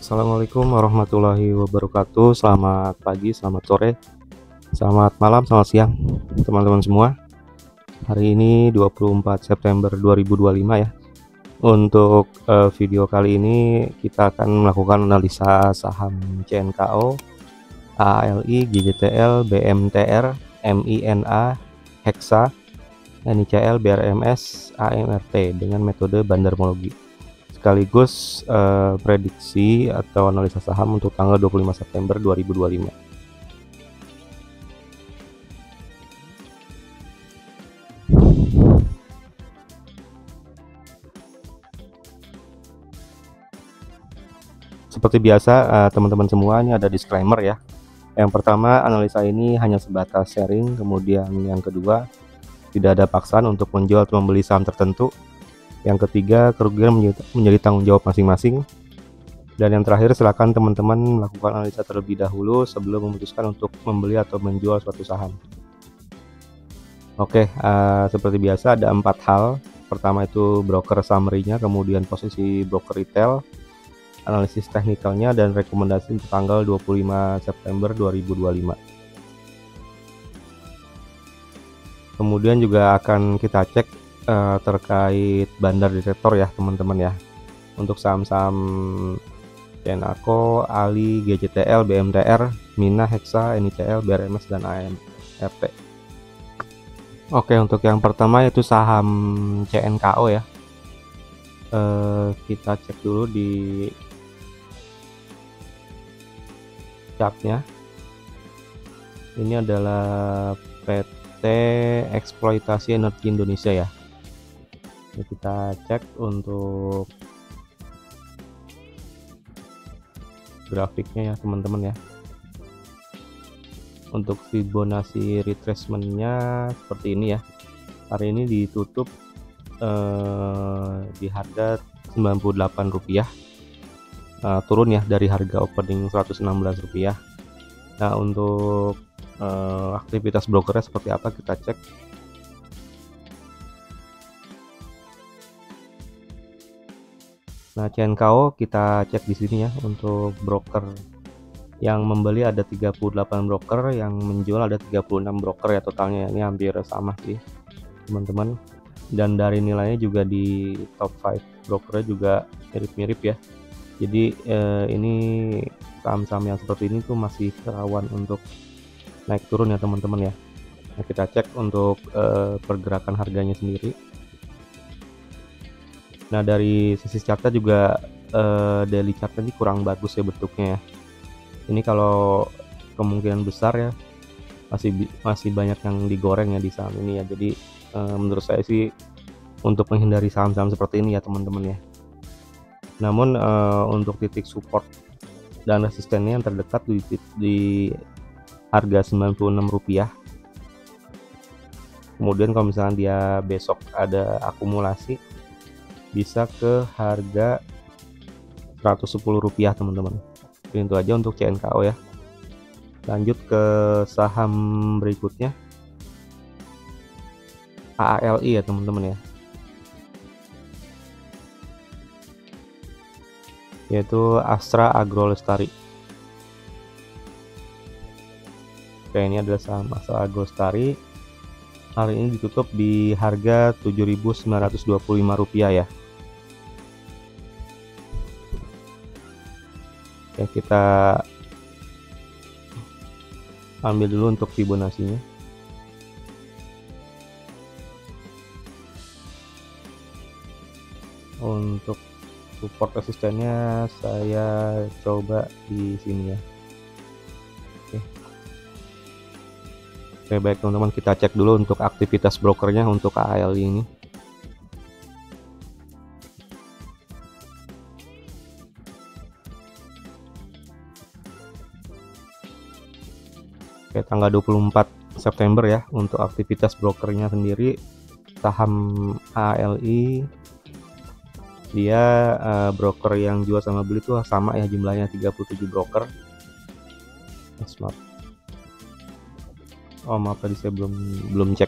Assalamualaikum warahmatullahi wabarakatuh. Selamat pagi, selamat sore, selamat malam, selamat siang teman-teman semua. Hari ini 24 September 2025 ya. Untuk video kali ini kita akan melakukan analisa saham CNKO, AALI, GJTL, BMTR, MINA, Hexa, NICL, BRMS, AMRT dengan metode bandarmologi. Sekaligus prediksi atau analisa saham untuk tanggal 25 September 2025. Seperti biasa teman-teman semua, ini ada disclaimer ya. Yang pertama, analisa ini hanya sebatas sharing. Kemudian yang kedua, tidak ada paksaan untuk menjual atau membeli saham tertentu. Yang ketiga, kerugian menjadi tanggung jawab masing-masing. Dan yang terakhir, silakan teman-teman melakukan analisa terlebih dahulu sebelum memutuskan untuk membeli atau menjual suatu saham. Oke, seperti biasa ada 4 hal. Pertama itu broker summary-nya, kemudian posisi broker retail, analisis teknikalnya, dan rekomendasi untuk tanggal 25 September 2025. Kemudian juga akan kita cek terkait bandar detektor ya teman-teman ya, untuk saham-saham CNKO, ALI, GJTL, BMTR, MINA, Hexa, NICL, BRMS, dan AMRT. Oke, untuk yang pertama yaitu saham CNKO ya. Kita cek dulu di chartnya. Ini adalah PT Eksploitasi Energi Indonesia ya. Ini kita cek untuk grafiknya ya teman-teman ya. Untuk Fibonacci retracement-nya seperti ini ya. Hari ini ditutup di harga Rp98, turun ya dari harga opening Rp116. Nah, untuk aktivitas brokernya seperti apa kita cek. Nah, CNKO kita cek di sini ya. Untuk broker yang membeli ada 38 broker, yang menjual ada 36 broker ya totalnya. Ini hampir sama sih teman-teman. Dan dari nilainya juga di top 5 brokernya juga mirip-mirip ya. Jadi ini saham-saham yang seperti ini tuh masih rawan untuk naik turun ya teman-teman ya. Nah, kita cek untuk pergerakan harganya sendiri. Nah, dari sisi chartnya juga daily chartnya ini kurang bagus ya bentuknya ya. Ini kalau kemungkinan besar ya masih banyak yang digoreng ya di saham ini ya. Jadi menurut saya sih untuk menghindari saham-saham seperti ini ya teman-teman ya. Namun untuk titik support dan resistennya yang terdekat di harga Rp96. Kemudian kalau misalnya dia besok ada akumulasi, bisa ke harga Rp110 teman-teman. Itu aja untuk CNKO ya. Lanjut ke saham berikutnya, AALI ya teman-teman ya, yaitu Astra Agro Lestari. Oke, ini adalah saham Astra Agro Lestari. Hari ini ditutup di harga Rp7.925 ya. Oke, kita ambil dulu untuk Fibonacci-nya. Untuk support resistennya saya coba di sini ya. Oke, baik teman-teman, kita cek dulu untuk aktivitas brokernya untuk AALI ini. Oke, tanggal 24 September ya untuk aktivitas brokernya sendiri. Saham AALI dia broker yang jual sama beli tuh sama ya, jumlahnya 37 broker. Smart. Oh maaf, tadi saya belum cek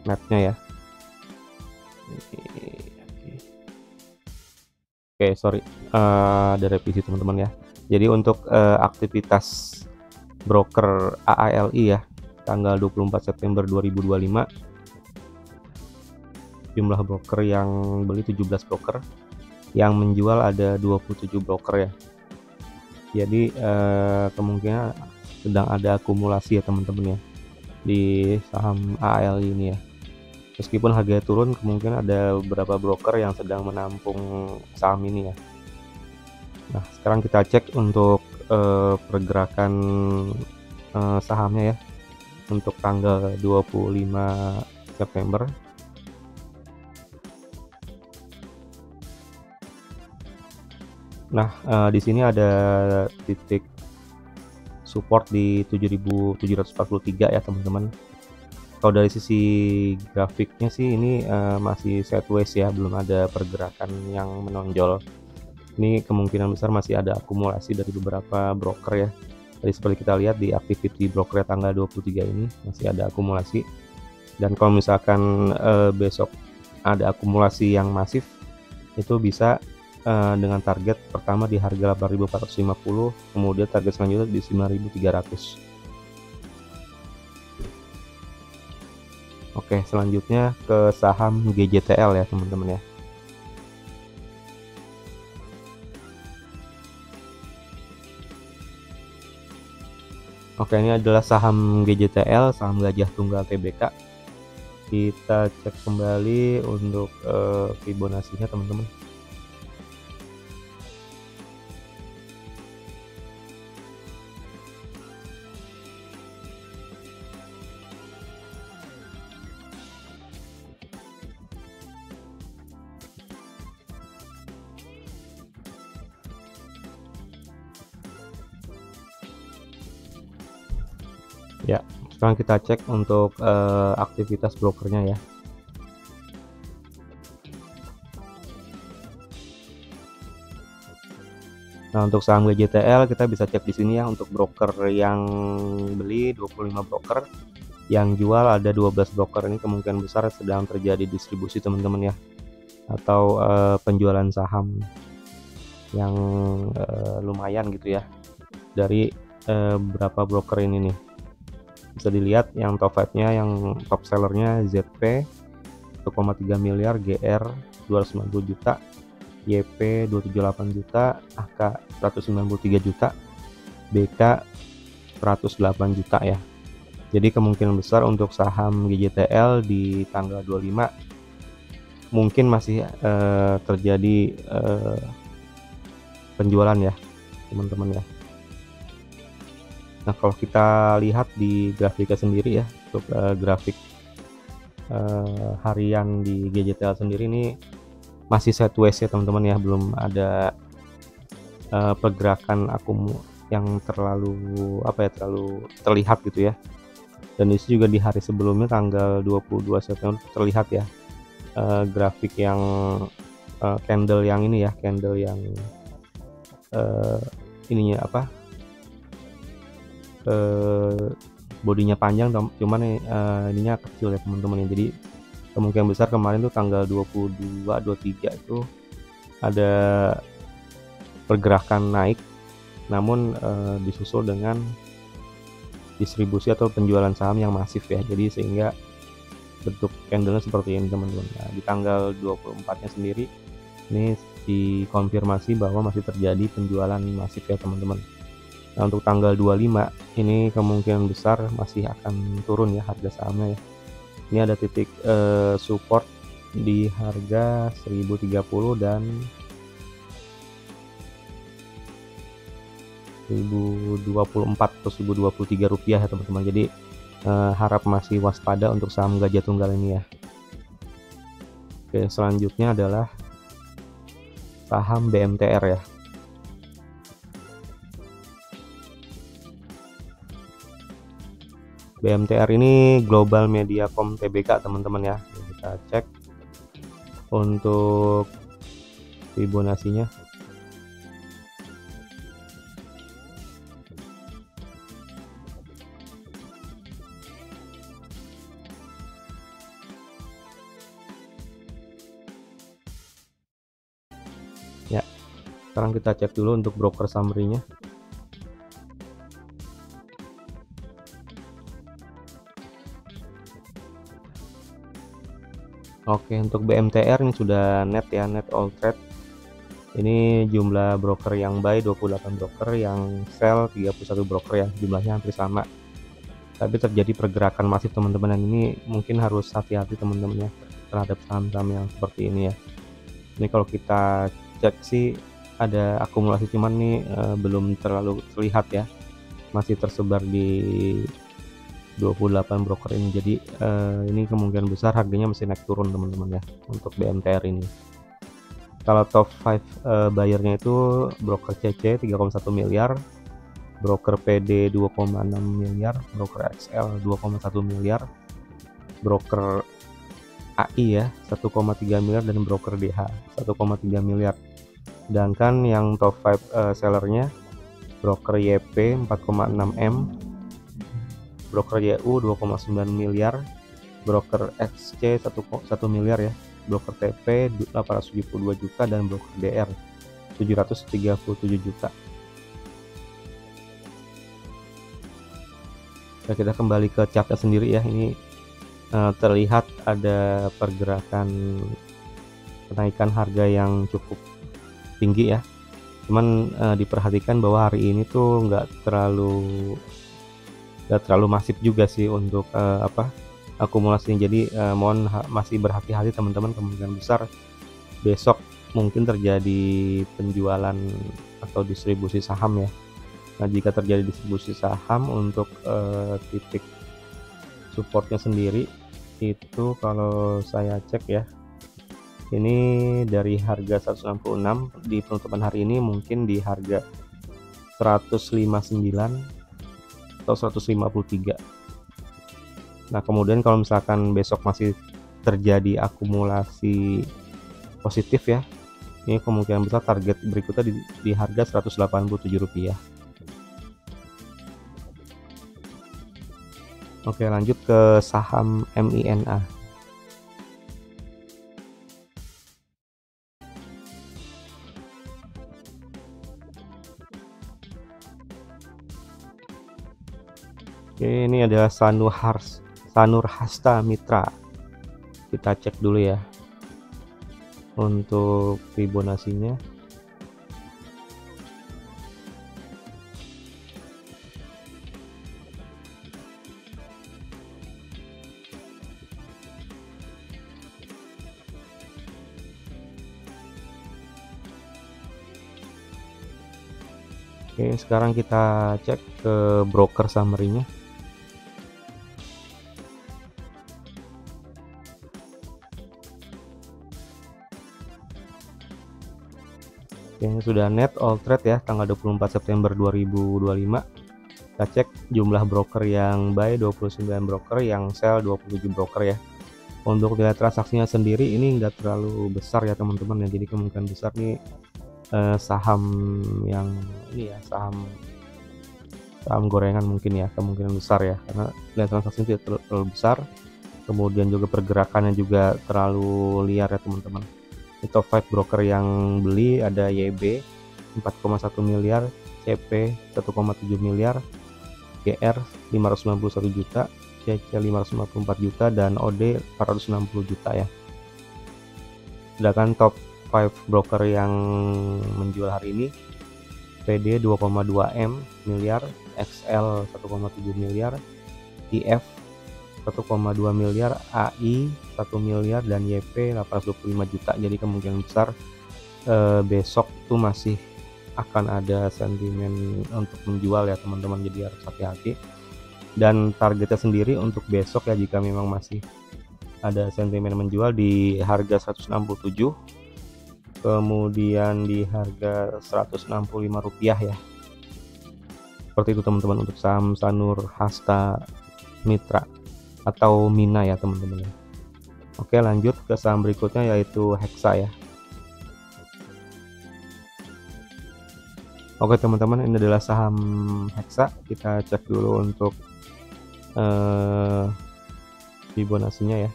netnya ya. Oke, sorry, ada revisi teman-teman ya. Jadi untuk, aktivitas broker AALI ya, tanggal 24 September 2025, jumlah broker yang beli 17 broker, yang menjual ada 27 broker ya. Jadi, kemungkinan sedang ada akumulasi ya teman-teman ya, di saham AALI ini ya. Meskipun harganya turun, kemungkinan ada beberapa broker yang sedang menampung saham ini ya. Nah, sekarang kita cek untuk, pergerakan, sahamnya ya, untuk tanggal 25 September. Nah, di sini ada titik support di 7.743 ya teman-teman. Kalau dari sisi grafiknya sih ini, masih sideways ya, belum ada pergerakan yang menonjol. Ini kemungkinan besar masih ada akumulasi dari beberapa broker ya. Jadi seperti kita lihat di activity broker tanggal 23 ini masih ada akumulasi. Dan kalau misalkan, besok ada akumulasi yang masif, itu bisa, dengan target pertama di harga 8.450, kemudian target selanjutnya di 9.300. Oke, selanjutnya ke saham GJTL ya teman-teman ya. Oke, ini adalah saham GJTL, saham Gajah Tunggal Tbk. Kita cek kembali untuk, Fibonacci-nya teman-teman. Ya, sekarang kita cek untuk, aktivitas brokernya ya. Nah, untuk saham GJTL kita bisa cek di sini ya, untuk broker yang beli 25 broker, yang jual ada 12 broker. Ini kemungkinan besar sedang terjadi distribusi teman-teman ya, atau, penjualan saham yang, lumayan gitu ya, dari, beberapa broker ini nih. Bisa dilihat yang top 5-nya, yang top sellernya ZP 1,3 miliar, GR 290 juta, YP 278 juta, AK 193 juta, BK 108 juta ya. Jadi kemungkinan besar untuk saham GJTL di tanggal 25 mungkin masih, terjadi, penjualan ya teman-teman ya. Nah, kalau kita lihat di grafiknya sendiri ya, untuk, grafik, harian di GJTL sendiri ini masih sideways ya teman-teman ya, belum ada, pergerakan yang terlalu apa ya, terlalu terlihat gitu ya. Dan itu juga di hari sebelumnya tanggal 22 September terlihat ya, grafik yang, candle yang ini ya, candle yang, ininya apa, bodinya panjang cuman, ininya kecil ya teman-teman ya. Jadi kemungkinan besar kemarin tuh tanggal 22, 23 itu ada pergerakan naik, namun, disusul dengan distribusi atau penjualan saham yang masif ya. Jadi sehingga bentuk candle-nya seperti ini teman-teman. Nah, di tanggal 24-nya sendiri ini dikonfirmasi bahwa masih terjadi penjualan masif ya teman-teman. Nah, untuk tanggal 25 ini kemungkinan besar masih akan turun ya harga sahamnya ya. Ini ada titik, support di harga 1030 dan 1024 atau 1023 rupiah ya teman-teman. Jadi, harap masih waspada untuk saham Gajah Tunggal ini ya. Oke, selanjutnya adalah saham BMTR ya. BMTR ini Global Mediacom Tbk teman-teman ya. Kita cek untuk Fibonacci-nya. Ya, Sekarang kita cek dulu untuk broker summary-nya. Oke, untuk BMTR ini sudah net ya, net all trade. Ini jumlah broker yang buy 28 broker, yang sell 31 broker ya, jumlahnya hampir sama. Tapi terjadi pergerakan masif teman-teman, dan ini mungkin harus hati-hati teman-teman ya terhadap saham-saham yang seperti ini ya. Ini kalau kita cek sih ada akumulasi, cuman nih belum terlalu terlihat ya, masih tersebar di 28 broker ini. Jadi ini kemungkinan besar harganya masih naik turun teman-teman ya untuk BMTR ini. Kalau top 5 buyernya itu broker CC 3,1 miliar, broker PD 2,6 miliar, broker XL 2,1 miliar, broker AI ya 1,3 miliar, dan broker DH 1,3 miliar. Sedangkan yang top 5 sellernya broker YP 4,6 M, broker YU 2,9 miliar, broker XC 1 miliar ya, broker TP 872 juta, dan broker DR 737 juta. Nah, kita kembali ke chartnya sendiri ya. Ini terlihat ada pergerakan kenaikan harga yang cukup tinggi ya. Cuman diperhatikan bahwa hari ini tuh nggak terlalu masif juga sih untuk akumulasinya. Jadi mohon masih berhati-hati teman-teman, kemungkinan besar besok mungkin terjadi penjualan atau distribusi saham ya. Nah, jika terjadi distribusi saham untuk titik supportnya sendiri itu, kalau saya cek ya, ini dari harga 166 di penutupan hari ini mungkin di harga 159 atau 153. Nah, kemudian kalau misalkan besok masih terjadi akumulasi positif ya, ini kemungkinan besar target berikutnya di harga Rp187. Oke, lanjut ke saham MINA. Oke, ini adalah Sanur Hasta Mitra. Kita cek dulu ya untuk Fibonacci-nya. Oke, sekarang kita cek ke broker summary-nya. Oke, sudah net all trade ya, tanggal 24 September 2025. Kita cek jumlah broker yang buy 29 broker, yang sell 27 broker ya. Untuk nilai transaksinya sendiri ini enggak terlalu besar ya teman-teman ya. Jadi kemungkinan besar nih saham yang ini ya, saham gorengan mungkin ya, kemungkinan besar ya, karena nilai transaksinya tidak terlalu besar. Kemudian juga pergerakannya juga terlalu liar ya teman-teman. Ini top 5 broker yang beli ada YB 4,1 miliar, CP 1,7 miliar, GR 591 juta, CC 554 juta, dan OD 460 juta ya. Sedangkan top 5 broker yang menjual hari ini PD 2,2 M miliar, XL 1,7 miliar, IF 1,2 miliar, AI 1 miliar, dan YP 825 juta. Jadi kemungkinan besar besok tuh masih akan ada sentimen untuk menjual ya teman-teman, jadi harus hati-hati. Dan targetnya sendiri untuk besok ya, jika memang masih ada sentimen menjual, di harga 167, kemudian di harga Rp165 ya. Seperti itu teman-teman untuk saham Sanur Hasta Mitra atau Mina ya teman-teman. Oke, lanjut ke saham berikutnya yaitu Hexa ya. Oke teman-teman, ini adalah saham Hexa. Kita cek dulu untuk Fibonacci-nya ya.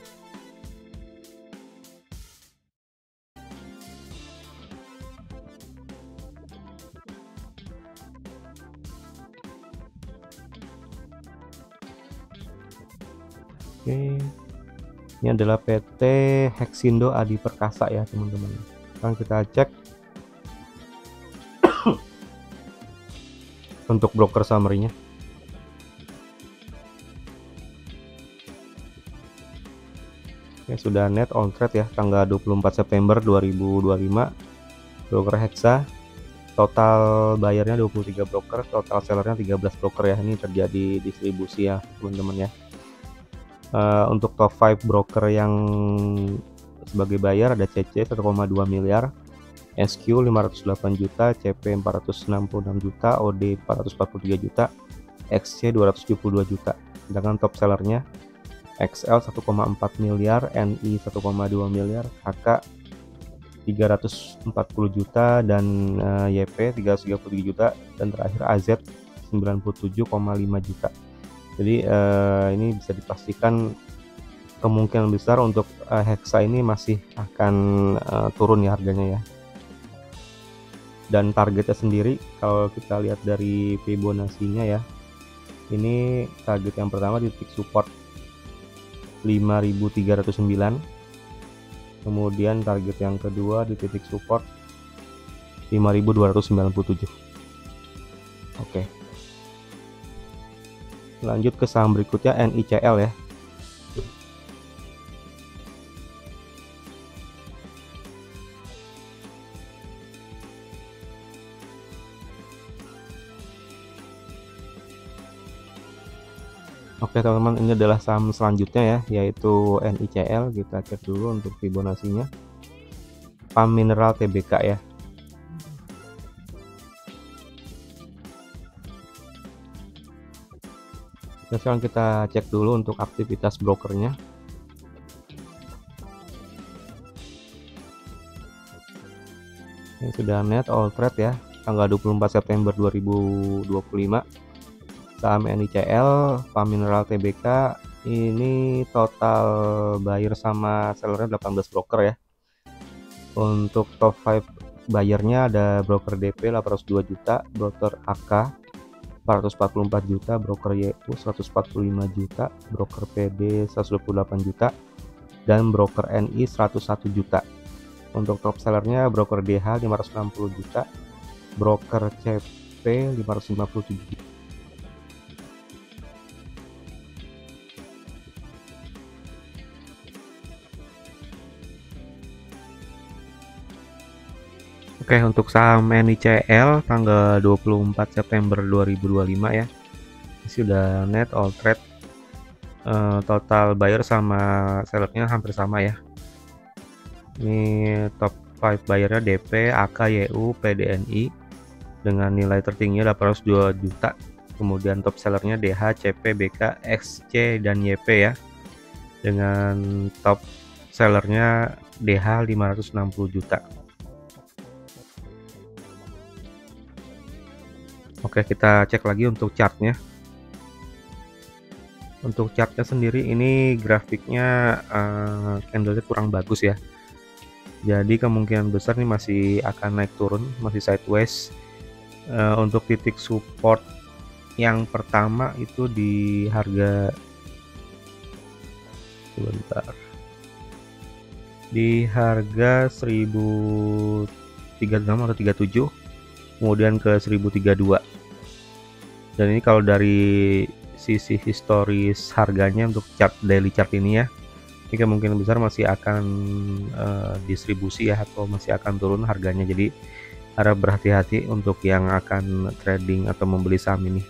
Ini adalah PT Hexindo Adi Perkasa ya teman-teman. Sekarang kita cek untuk broker summary-nya. Oke, sudah net on trade ya tanggal 24 September 2025. Broker Hexa, total bayarnya 23 broker, total sellernya 13 broker ya. Ini terjadi distribusi ya teman-teman ya. Untuk top 5 broker yang sebagai buyer ada CC 1,2 miliar, SQ 508 juta, CP 466 juta, OD 443 juta, XC 272 juta. Sedangkan top sellernya XL 1,4 miliar, NI 1,2 miliar, HK 340 juta, dan YP 333 juta, dan terakhir AZ 97,5 juta. Jadi ini bisa dipastikan kemungkinan besar untuk Hexa ini masih akan turun ya harganya ya. Dan targetnya sendiri kalau kita lihat dari Fibonacci-nya ya, ini target yang pertama di titik support 5.309, kemudian target yang kedua di titik support 5.297. Oke, lanjut ke saham berikutnya, NICL ya. Oke teman-teman, ini adalah saham selanjutnya ya, yaitu NICL. Kita cek dulu untuk Fibonacci-nya. PAM Mineral Tbk ya. Nah, sekarang kita cek dulu untuk aktivitas brokernya. Ini sudah net all trade ya, tanggal 24 September 2025. Saham NICL, PAM Mineral Tbk, ini total buyer sama sellernya 18 broker ya. Untuk top 5 buyernya ada broker DP 802 juta, broker AK 444 juta, broker YU 145 juta, broker PD 128 juta, dan broker NI 101 juta. Untuk top sellernya broker DH 560 juta, broker CP 557 juta. Oke, untuk saham NICL tanggal 24 September 2025 ya, ini sudah net all trade. Total buyer sama sellernya hampir sama ya. Ini top 5 buyernya DP, AK, YU, PDNI dengan nilai tertingginya 802 juta. Kemudian top sellernya DH, CP, BK, XC, dan YP ya, dengan top sellernya DH 560 juta. Oke, kita cek lagi untuk chartnya. Untuk chartnya sendiri ini grafiknya candlenya kurang bagus ya. Jadi kemungkinan besar nih masih akan naik turun, masih sideways. Untuk titik support yang pertama itu di harga di harga 1036 atau 37, kemudian ke 1032. Dan ini kalau dari sisi historis harganya untuk chart daily chart ini ya, ini kemungkinan besar masih akan distribusi ya, atau masih akan turun harganya. Jadi harap berhati-hati untuk yang akan trading atau membeli saham ini.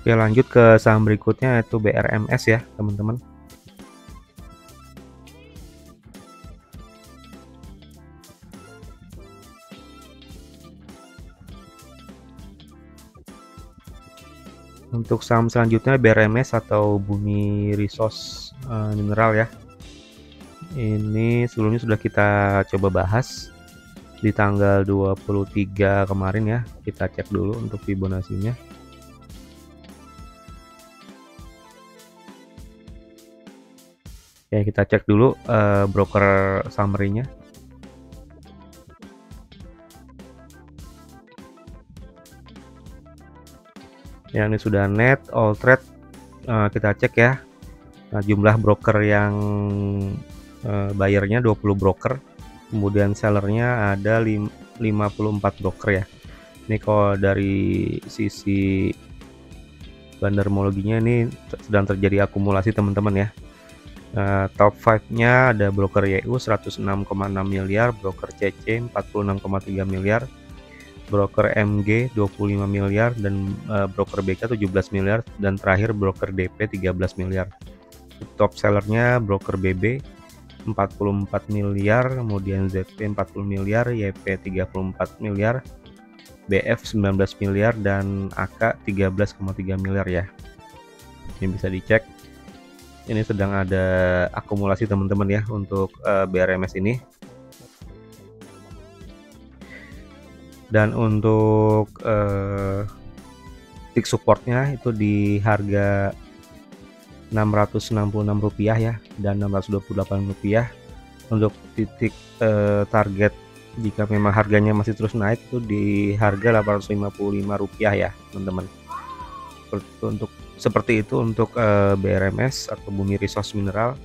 Oke, lanjut ke saham berikutnya yaitu BRMS ya teman-teman. Untuk saham selanjutnya BRMS atau Bumi Resource Mineral ya. Ini sebelumnya sudah kita coba bahas di tanggal 23 kemarin ya. Kita cek dulu untuk Fibonacci-nya. Ya, kita cek dulu broker summary-nya. Ya, ini sudah net all trade. Kita cek ya. Nah, jumlah broker yang bayarnya 20 broker, kemudian sellernya ada 54 broker ya. Ini kalau dari sisi bandarmologinya ini sedang terjadi akumulasi teman-teman ya. Top 5-nya ada broker YU 106,6 miliar, broker CC 46,3 miliar, broker MG 25 miliar, dan broker BK 17 miliar, dan terakhir broker DP 13 miliar. Top sellernya broker BB 44 miliar, kemudian ZP 40 miliar, YP 34 miliar, BF 19 miliar, dan AK 13,3 miliar ya. Ini bisa dicek. Ini sedang ada akumulasi teman-teman ya untuk BRMS ini. Dan untuk titik supportnya itu di harga Rp666 ya, dan Rp628. Untuk titik target jika memang harganya masih terus naik itu di harga Rp855 ya teman-teman. Seperti itu untuk BRMS atau Bumi Resource Mineral.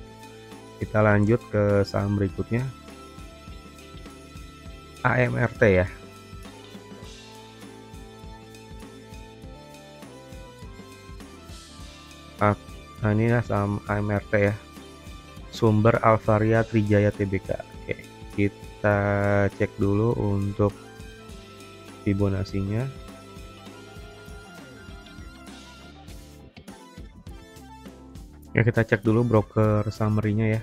Kita lanjut ke saham berikutnya, AMRT ya. Nah, ini saham AMRT ya, sumber Alvaria Trijaya Tbk. Oke, kita cek dulu untuk Fibonacci-nya. Ya, kita cek dulu broker summary-nya ya.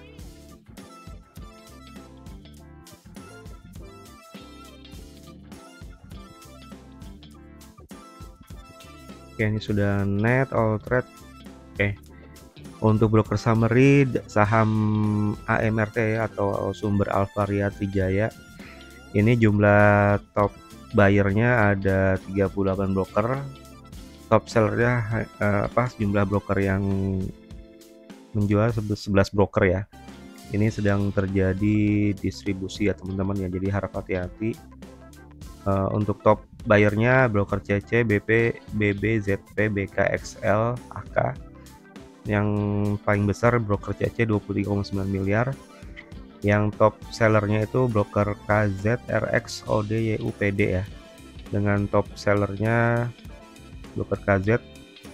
Oke, ini sudah net all trade. Oke. Untuk broker summary saham AMRT atau sumber Alvaria Trijaya, ini jumlah top buyernya ada 38 broker, top sellernya jumlah broker yang menjual 11 broker ya. Ini sedang terjadi distribusi ya teman-teman ya, jadi harap hati-hati. Untuk top buyernya broker CC, BP, BB, ZP, BK, XL, AK. Yang paling besar broker CC 23,9 miliar. Yang top sellernya itu broker KZ, RX, OD, YU, PD ya, dengan top sellernya broker KZ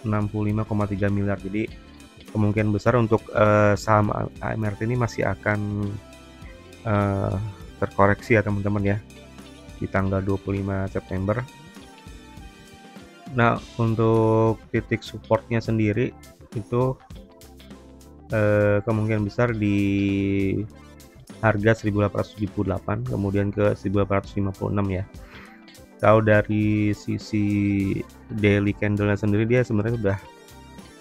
65,3 miliar. Jadi kemungkinan besar untuk saham AMRT ini masih akan terkoreksi ya teman-teman ya di tanggal 25 September. Nah, untuk titik supportnya sendiri itu kemungkinan besar di harga 1878, kemudian ke 1856 ya. Kalau dari sisi daily candle-nya sendiri, dia sebenarnya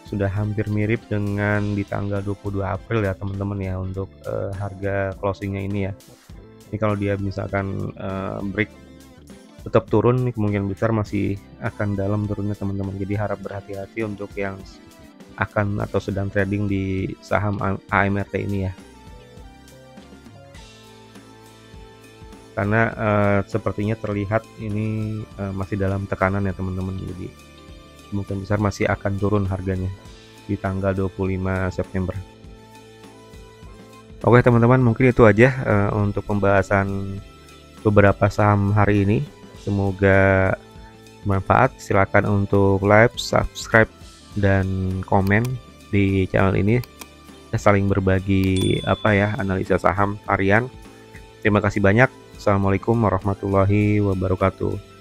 sudah hampir mirip dengan di tanggal 22 April ya teman-teman ya untuk harga closingnya ini ya. Ini kalau dia misalkan break tetap turun, nih kemungkinan besar masih akan dalam turunnya teman-teman. Jadi harap berhati-hati untuk yang akan atau sedang trading di saham AMRT ini ya, karena sepertinya terlihat ini masih dalam tekanan ya teman-teman. Jadi kemungkinan besar masih akan turun harganya di tanggal 25 September. Oke teman-teman, mungkin itu aja untuk pembahasan beberapa saham hari ini. Semoga bermanfaat. Silakan untuk like, subscribe, dan komen di channel ini. Kita saling berbagi analisa saham harian. Terima kasih banyak. Assalamualaikum warahmatullahi wabarakatuh.